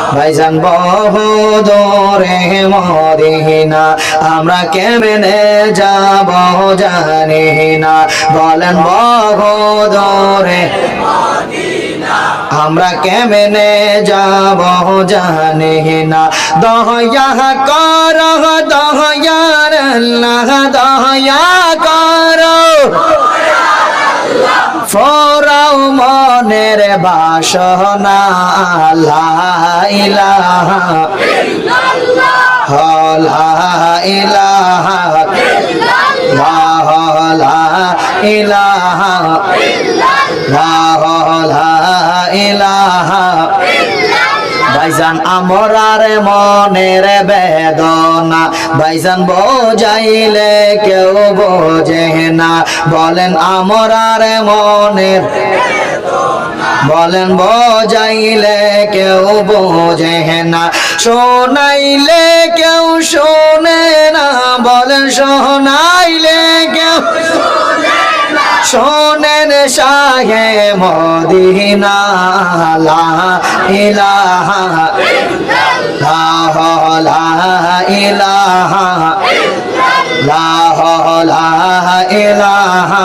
ভাইজান বহু দূরে মদিনা আমরা কেমনে যাব জানি না বলেন বহু দূরে আমরা কেমনে যাব জানি না দয়া কর দয়ার আল্লাহ দয়া কর ফরাও মনের বাসনা লা ইলাহা ইল্লাল্লাহ লা ইলাহা ইল্লাল্লাহ লা ইলাহা ইল্লাল্লাহ লা ইলাহা ভাইজান আমরার মনের বেদনা ভাইজান বোঝাইলে কেউ বোঝে না বলেন আমরার মনের বলেন বোঝাইলে কেউ বোঝে না শোনাইলে কেউ শোনে না বলেন শোনাইলে কেউ শোনেন শাহে মদিনা লা ইলাহা ইল্লাল্লাহ লা ইলাহা ইল্লাল্লাহ লা ইলাহা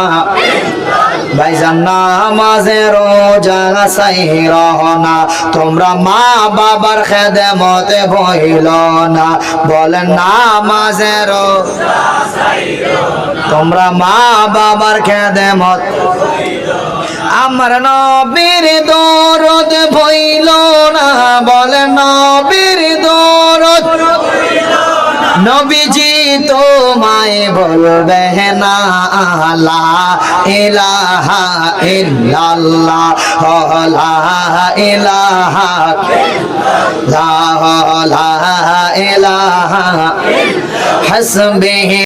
ভাইজান নামাজে রোজা সাইরহ না তোমরা মা বাবার খেদমতে ভইল না বলেন নামাজে রোজা সাইরহ না তোমরা মা বাবার খেদমত আমার নবীর দরদ ভইল না বলেন নবীর দরদ নবীজি তোমায় বলবে না লা ইলাহা ইল্লাল্লাহ লা ইলাহা ইল্লাল্লাহ লা ইলাহা হাসবিহি